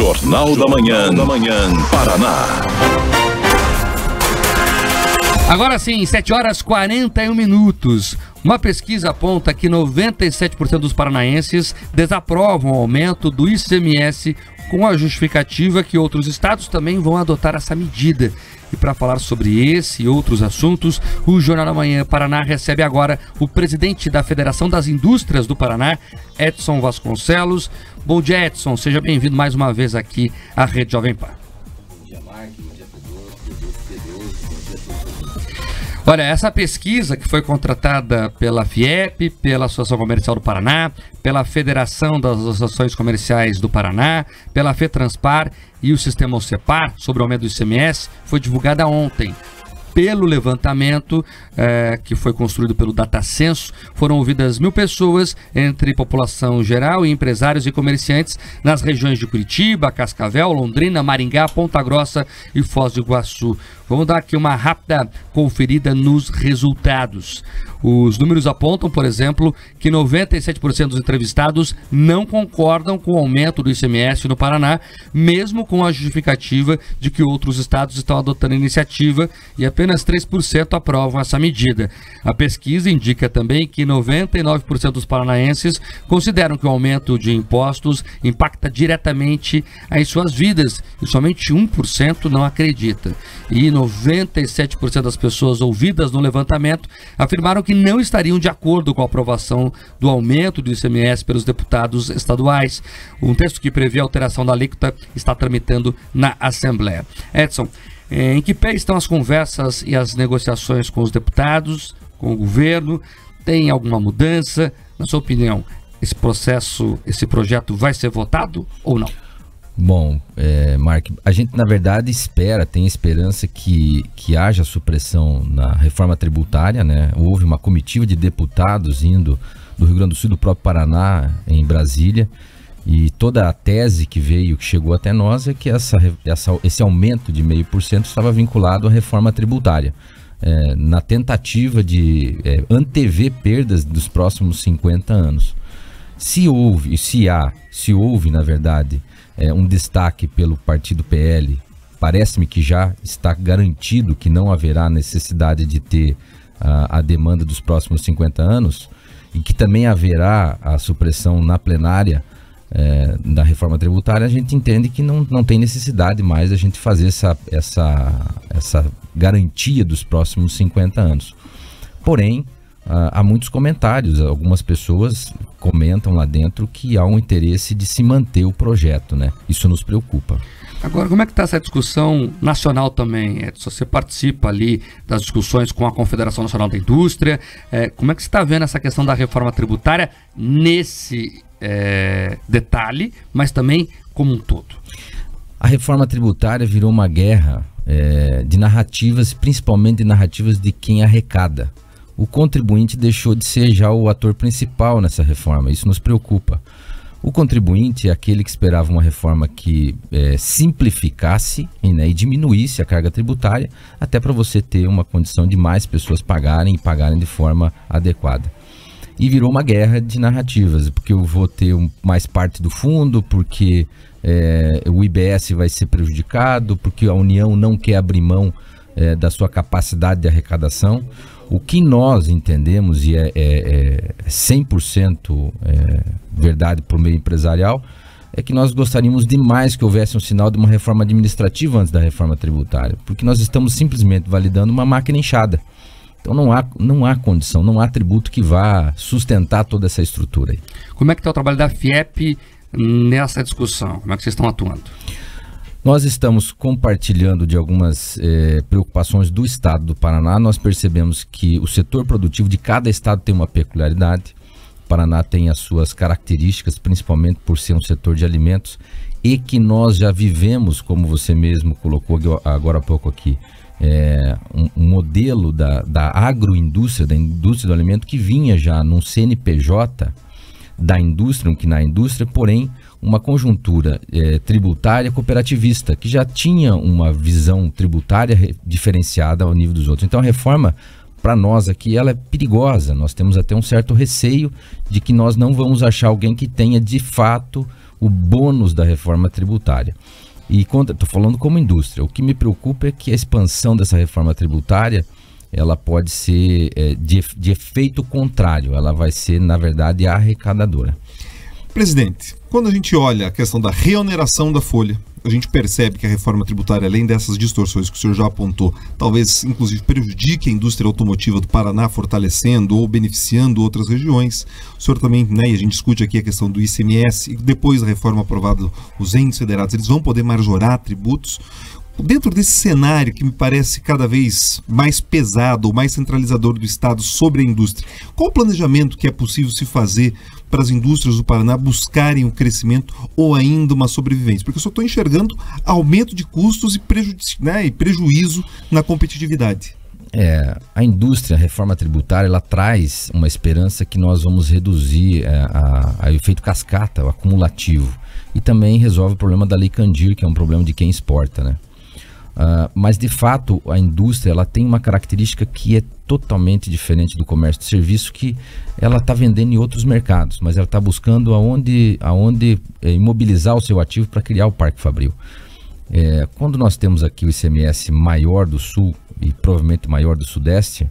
Jornal da Manhã, Paraná. Agora sim, 7h41. Uma pesquisa aponta que 97% dos paranaenses desaprovam o aumento do ICMS com a justificativa que outros estados também vão adotar essa medida. E para falar sobre esse e outros assuntos, o Jornal da Manhã Paraná recebe agora o presidente da Federação das Indústrias do Paraná, Edson Vasconcelos. Bom dia, Edson. Seja bem-vindo mais uma vez aqui à Rede Jovem Pan. Bom dia, Mark. Bom dia, Pedro. Bom dia a todos. Olha, essa pesquisa que foi contratada pela FIEP, pela Associação Comercial do Paraná, pela Federação das Associações Comerciais do Paraná, pela FETranspar e o Sistema OCEPAR sobre o aumento do ICMS, foi divulgada ontem. Pelo levantamento que foi construído pelo DataCenso, foram ouvidas 1.000 pessoas, entre população geral e empresários e comerciantes, nas regiões de Curitiba, Cascavel, Londrina, Maringá, Ponta Grossa e Foz do Iguaçu. Vamos dar aqui uma rápida conferida nos resultados. Os números apontam, por exemplo, que 97% dos entrevistados não concordam com o aumento do ICMS no Paraná, mesmo com a justificativa de que outros estados estão adotando a iniciativa, e apenas 3% aprovam essa medida. A pesquisa indica também que 99% dos paranaenses consideram que o aumento de impostos impacta diretamente em suas vidas, e somente 1% não acredita. E 97% das pessoas ouvidas no levantamento afirmaram que não estariam de acordo com a aprovação do aumento do ICMS pelos deputados estaduais. Um texto que prevê a alteração da alíquota está tramitando na Assembleia. Edson, em que pé estão as conversas e as negociações com os deputados, com o governo? Tem alguma mudança? Na sua opinião, esse projeto vai ser votado ou não? Bom, Mark, a gente na verdade tem esperança que haja supressão na reforma tributária, né? Houve uma comitiva de deputados indo do Rio Grande do Sul, do próprio Paraná, em Brasília, e toda a tese que chegou até nós é que esse aumento de 0,5% estava vinculado à reforma tributária, na tentativa de antever perdas dos próximos 50 anos. Se houve, na verdade, um destaque pelo partido PL, parece-me que já está garantido que não haverá necessidade de ter a demanda dos próximos 50 anos, e que também haverá a supressão na plenária da reforma tributária. A gente entende que não tem necessidade mais a gente fazer essa garantia dos próximos 50 anos. Porém, há muitos comentários, algumas pessoas comentam lá dentro que há um interesse de se manter o projeto, né? Isso nos preocupa. Agora, como é que está essa discussão nacional também, Edson? Você participa ali das discussões com a Confederação Nacional da Indústria. Como é que você está vendo essa questão da reforma tributária nesse detalhe, mas também como um todo? A reforma tributária virou uma guerra de narrativas, principalmente de narrativas de quem arrecada. O contribuinte deixou de ser já o ator principal nessa reforma, isso nos preocupa. O contribuinte é aquele que esperava uma reforma que simplificasse e diminuísse a carga tributária, até para você ter uma condição de mais pessoas pagarem de forma adequada. E virou uma guerra de narrativas, porque eu vou ter mais parte do fundo, porque o IBS vai ser prejudicado, porque a União não quer abrir mão da sua capacidade de arrecadação. O que nós entendemos, e é 100% verdade para o meio empresarial, é que nós gostaríamos demais que houvesse um sinal de uma reforma administrativa antes da reforma tributária, porque nós estamos simplesmente validando uma máquina inchada. Então não há condição, não há tributo que vá sustentar toda essa estrutura aí. Como é que está o trabalho da FIEP nessa discussão? Como é que vocês estão atuando? Nós estamos compartilhando de algumas preocupações do estado do Paraná. Nós percebemos que o setor produtivo de cada estado tem uma peculiaridade. O Paraná tem as suas características, principalmente por ser um setor de alimentos, e que nós já vivemos, como você mesmo colocou agora há pouco aqui, um modelo da agroindústria, da indústria do alimento, que vinha já num CNPJ da indústria, porém uma conjuntura tributária cooperativista, que já tinha uma visão tributária diferenciada ao nível dos outros. Então a reforma, para nós aqui, ela é perigosa. Nós temos até um certo receio de que nós não vamos achar alguém que tenha de fato o bônus da reforma tributária. E estou falando como indústria. O que me preocupa é que a expansão dessa reforma tributária, ela pode ser de efeito contrário. Ela vai ser, na verdade, arrecadadora. Presidente, quando a gente olha a questão da reoneração da folha, a gente percebe que a reforma tributária, além dessas distorções que o senhor já apontou, talvez inclusive prejudique a indústria automotiva do Paraná, fortalecendo ou beneficiando outras regiões. O senhor também, né, e a gente discute aqui a questão do ICMS, e depois da reforma aprovada, os entes federados, eles vão poder majorar tributos. Dentro desse cenário que me parece cada vez mais pesado ou mais centralizador do Estado sobre a indústria, qual o planejamento que é possível se fazer para as indústrias do Paraná buscarem um crescimento ou ainda uma sobrevivência? Porque eu só estou enxergando aumento de custos e prejuízo na competitividade. A indústria, a reforma tributária, ela traz uma esperança que nós vamos reduzir o efeito cascata, o acumulativo, e também resolve o problema da Lei Candir, que é um problema de quem exporta, né? Mas de fato a indústria, ela tem uma característica que é totalmente diferente do comércio de serviço, que ela está vendendo em outros mercados, mas ela está buscando aonde imobilizar o seu ativo para criar o parque fabril. Quando nós temos aqui o ICMS maior do Sul e provavelmente maior do Sudeste,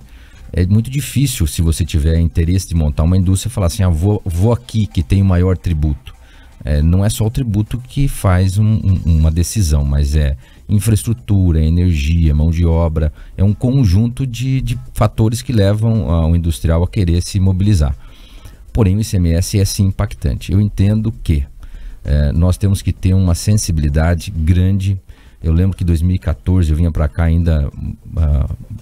é muito difícil, se você tiver interesse de montar uma indústria, falar assim, vou aqui que tem o maior tributo. Não é só o tributo que faz uma decisão, mas infraestrutura, energia, mão de obra, é um conjunto de fatores que levam o industrial a querer se mobilizar. Porém, o ICMS é sim impactante. Eu entendo que nós temos que ter uma sensibilidade grande. Eu lembro que em 2014, eu vinha para cá ainda,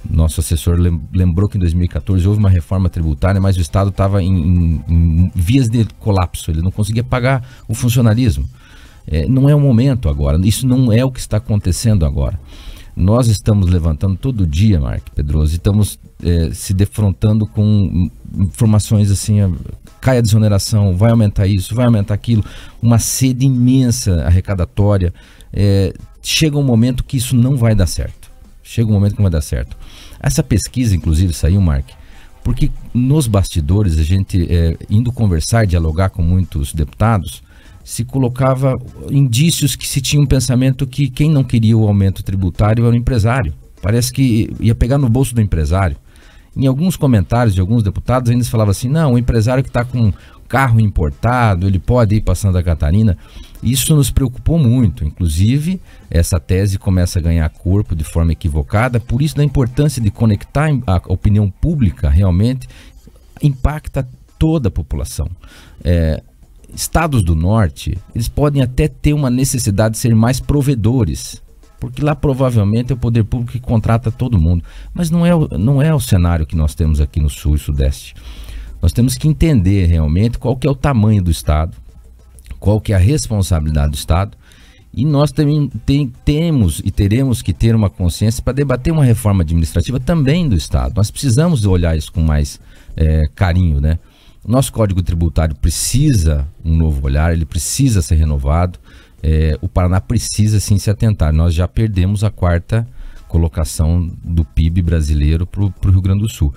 nosso assessor lembrou que em 2014 houve uma reforma tributária, mas o Estado estava em vias de colapso, ele não conseguia pagar o funcionalismo. Não é o momento agora, isso não é o que está acontecendo agora. Nós estamos levantando todo dia, Mark Pedroso, e estamos se defrontando com informações assim, cai a desoneração, vai aumentar isso, vai aumentar aquilo, uma sede imensa arrecadatória. Chega um momento que isso não vai dar certo. Essa pesquisa, inclusive, saiu, Mark, porque nos bastidores, a gente, indo conversar, dialogar com muitos deputados, se colocava indícios que se tinha um pensamento que quem não queria o aumento tributário era o empresário. Parece que ia pegar no bolso do empresário. Em alguns comentários de alguns deputados ainda se falava assim, não, o empresário que está com carro importado, ele pode ir para Santa Catarina. Isso nos preocupou muito. Inclusive, essa tese começa a ganhar corpo de forma equivocada, por isso da importância de conectar a opinião pública realmente, impacta toda a população. Estados do Norte, eles podem até ter uma necessidade de ser mais provedores, porque lá provavelmente é o poder público que contrata todo mundo, mas não é o cenário que nós temos aqui no Sul e Sudeste. Nós temos que entender realmente qual que é o tamanho do Estado, qual que é a responsabilidade do Estado, e nós também temos e teremos que ter uma consciência para debater uma reforma administrativa também do Estado. Nós precisamos olhar isso com mais carinho, né? Nosso Código Tributário precisa um novo olhar, ele precisa ser renovado. O Paraná precisa sim se atentar. Nós já perdemos a 4ª colocação do PIB brasileiro para o Rio Grande do Sul.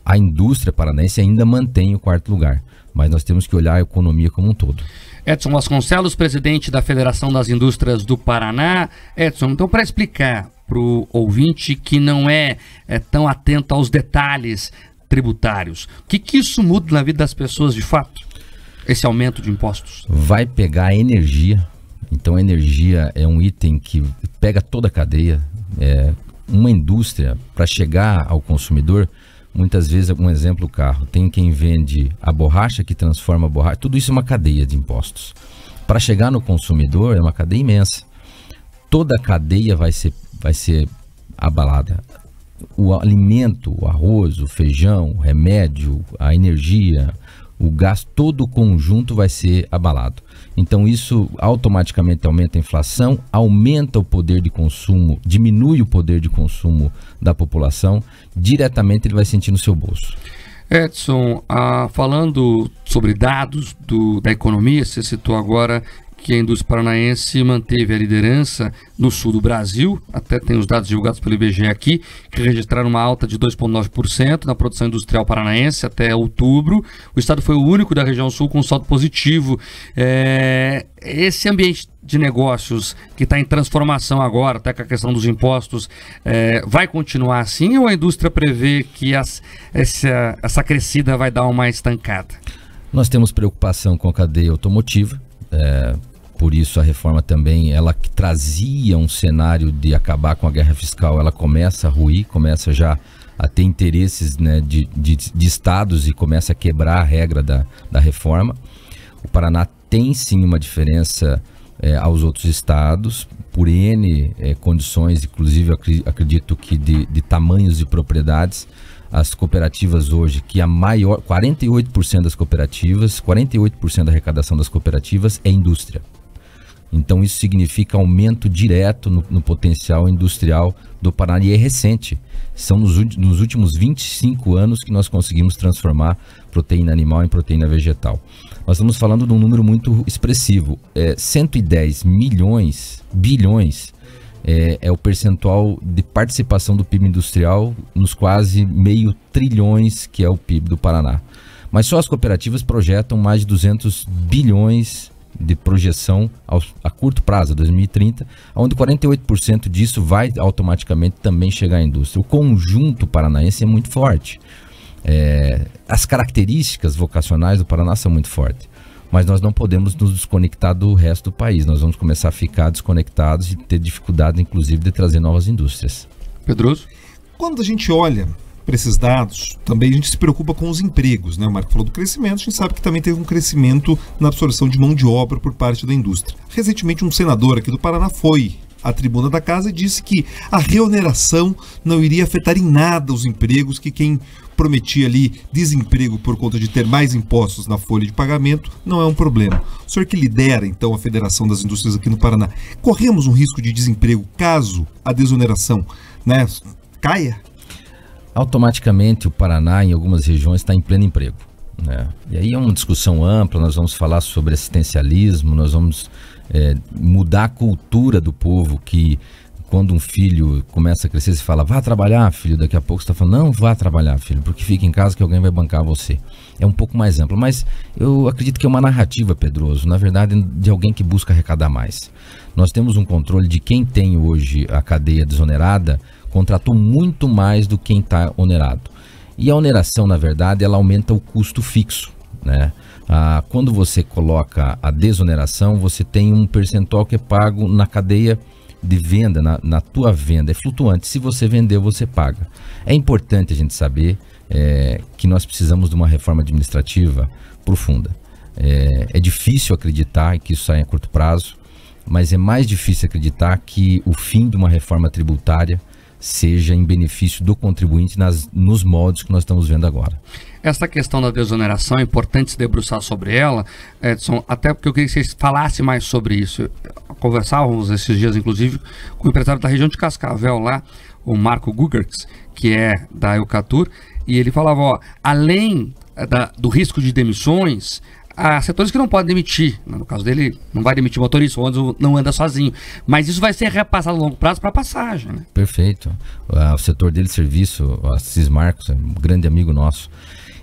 A indústria paranaense ainda mantém o 4º lugar, mas nós temos que olhar a economia como um todo. Edson Vasconcelos, presidente da Federação das Indústrias do Paraná. Edson, então, para explicar para o ouvinte que não é tão atento aos detalhes tributários, o que isso muda na vida das pessoas de fato? Esse aumento de impostos? Vai pegar a energia. Então a energia é um item que pega toda a cadeia. Uma indústria, para chegar ao consumidor, muitas vezes, um exemplo, o carro, tem quem vende a borracha, que transforma a borracha, tudo isso é uma cadeia de impostos. Para chegar no consumidor é uma cadeia imensa. Toda a cadeia vai ser abalada. O alimento, o arroz, o feijão, o remédio, a energia, o gás, todo o conjunto vai ser abalado. Então isso automaticamente aumenta a inflação, aumenta o poder de consumo, diminui o poder de consumo da população, diretamente ele vai sentir no seu bolso. Edson, falando sobre dados da economia, você citou agora que a indústria paranaense manteve a liderança no sul do Brasil, até tem os dados divulgados pelo IBGE aqui, que registraram uma alta de 2,9% na produção industrial paranaense até outubro. O estado foi o único da região sul com saldo positivo. Esse ambiente de negócios que está em transformação agora, até com a questão dos impostos, vai continuar assim, ou a indústria prevê que essa crescida vai dar uma estancada? Nós temos preocupação com a cadeia automotiva, por isso a reforma também, ela que trazia um cenário de acabar com a guerra fiscal, ela começa a ruir, começa já a ter interesses, né, de estados e começa a quebrar a regra da reforma. O Paraná tem sim uma diferença aos outros estados, por N condições, inclusive acredito que de tamanhos de propriedades. As cooperativas hoje, que a maior, 48% das cooperativas, 48% da arrecadação das cooperativas é indústria. Então isso significa aumento direto no potencial industrial do Paraná, e é recente. São nos últimos 25 anos que nós conseguimos transformar proteína animal em proteína vegetal. Nós estamos falando de um número muito expressivo, 110 bilhões é o percentual de participação do PIB industrial nos quase meio trilhões que é o PIB do Paraná. Mas só as cooperativas projetam mais de 200 bilhões de projeção a curto prazo, 2030, onde 48% disso vai automaticamente também chegar à indústria. O conjunto paranaense é muito forte. As características vocacionais do Paraná são muito fortes. Mas nós não podemos nos desconectar do resto do país. Nós vamos começar a ficar desconectados e ter dificuldade, inclusive, de trazer novas indústrias. Pedroso? Quando a gente olha para esses dados, também a gente se preocupa com os empregos, né? O Marco falou do crescimento, a gente sabe que também teve um crescimento na absorção de mão de obra por parte da indústria. Recentemente, um senador aqui do Paraná foi à tribuna da casa e disse que a reoneração não iria afetar em nada os empregos, que quem prometia ali desemprego por conta de ter mais impostos na folha de pagamento não é um problema. O senhor que lidera, então, a Federação das Indústrias aqui no Paraná, corremos um risco de desemprego caso a desoneração, né, caia? Automaticamente o Paraná, em algumas regiões, está em pleno emprego, né? E aí é uma discussão ampla, nós vamos falar sobre assistencialismo, nós vamos mudar a cultura do povo, que quando um filho começa a crescer, você fala, vá trabalhar, filho, daqui a pouco você está falando, não vá trabalhar, filho, porque fica em casa que alguém vai bancar você. É um pouco mais amplo, mas eu acredito que é uma narrativa, Pedroso, na verdade, de alguém que busca arrecadar mais. Nós temos um controle de quem tem hoje a cadeia desonerada, contratou muito mais do que quem está onerado. E a oneração, na verdade, ela aumenta o custo fixo, né? Quando você coloca a desoneração, você tem um percentual que é pago na cadeia de venda, na tua venda, é flutuante. Se você vendeu, você paga. É importante a gente saber que nós precisamos de uma reforma administrativa profunda. É difícil acreditar que isso saia a curto prazo, mas é mais difícil acreditar que o fim de uma reforma tributária seja em benefício do contribuinte nos moldes que nós estamos vendo agora. Essa questão da desoneração, é importante se debruçar sobre ela, Edson, até porque eu queria que vocês falassem mais sobre isso. Conversávamos esses dias, inclusive, com o empresário da região de Cascavel lá, o Marco Gugertz, que é da Eucatur, e ele falava, além do risco de demissões, há setores que não podem demitir. No caso dele, não vai demitir motorista, o ônibus não anda sozinho. Mas isso vai ser repassado a longo prazo para passagem, né? Perfeito. O setor dele de serviço, o Assis Marcos, é um grande amigo nosso,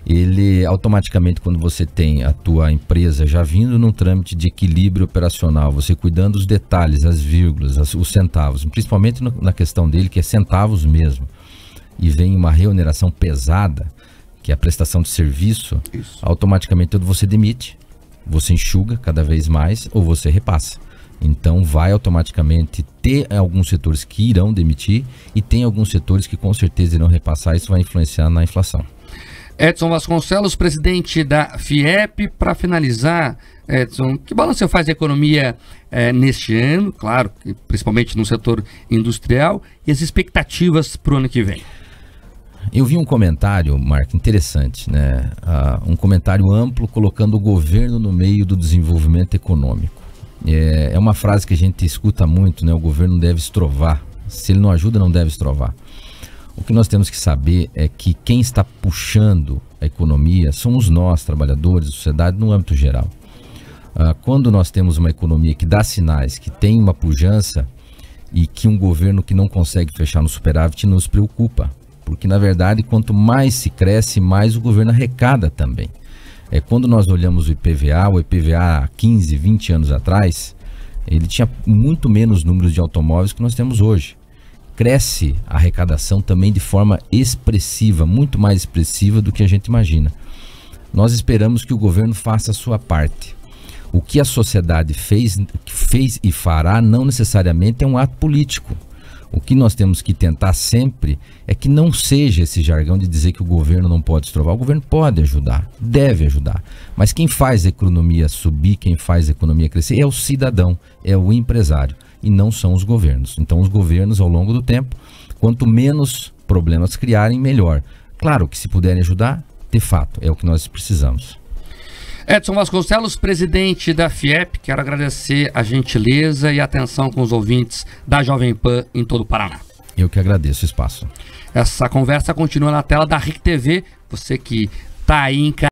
ele automaticamente, quando você tem a tua empresa já vindo num trâmite de equilíbrio operacional, você cuidando dos detalhes, as vírgulas, os centavos, principalmente na questão dele, que é centavos mesmo, e vem uma reoneração pesada, que é a prestação de serviço, isso. Automaticamente você demite, você enxuga cada vez mais ou você repassa. Então vai automaticamente ter alguns setores que irão demitir e tem alguns setores que com certeza irão repassar, isso vai influenciar na inflação. Edson Vasconcelos, presidente da FIEP, para finalizar, Edson, que balanço você faz da economia neste ano, claro, principalmente no setor industrial, e as expectativas para o ano que vem? Eu vi um comentário, Marco, interessante, né? Um comentário amplo colocando o governo no meio do desenvolvimento econômico. É uma frase que a gente escuta muito, né? O governo deve estrovar. Se ele não ajuda, não deve estrovar. O que nós temos que saber é que quem está puxando a economia somos nós, trabalhadores, a sociedade, no âmbito geral. Quando nós temos uma economia que dá sinais, que tem uma pujança e que um governo que não consegue fechar no superávit nos preocupa. Porque, na verdade, quanto mais se cresce, mais o governo arrecada também. Quando nós olhamos o IPVA há 15, 20 anos atrás, ele tinha muito menos números de automóveis que nós temos hoje. Cresce a arrecadação também de forma expressiva, muito mais expressiva do que a gente imagina. Nós esperamos que o governo faça a sua parte. O que a sociedade fez e fará não necessariamente é um ato político. O que nós temos que tentar sempre é que não seja esse jargão de dizer que o governo não pode estrovar. O governo pode ajudar, deve ajudar. Mas quem faz a economia subir, quem faz a economia crescer é o cidadão, é o empresário, e não são os governos. Então os governos, ao longo do tempo, quanto menos problemas criarem, melhor. Claro que se puderem ajudar, de fato, é o que nós precisamos. Edson Vasconcelos, presidente da FIEP, quero agradecer a gentileza e a atenção com os ouvintes da Jovem Pan em todo o Paraná. Eu que agradeço o espaço. Essa conversa continua na tela da RIC TV, você que está aí em casa.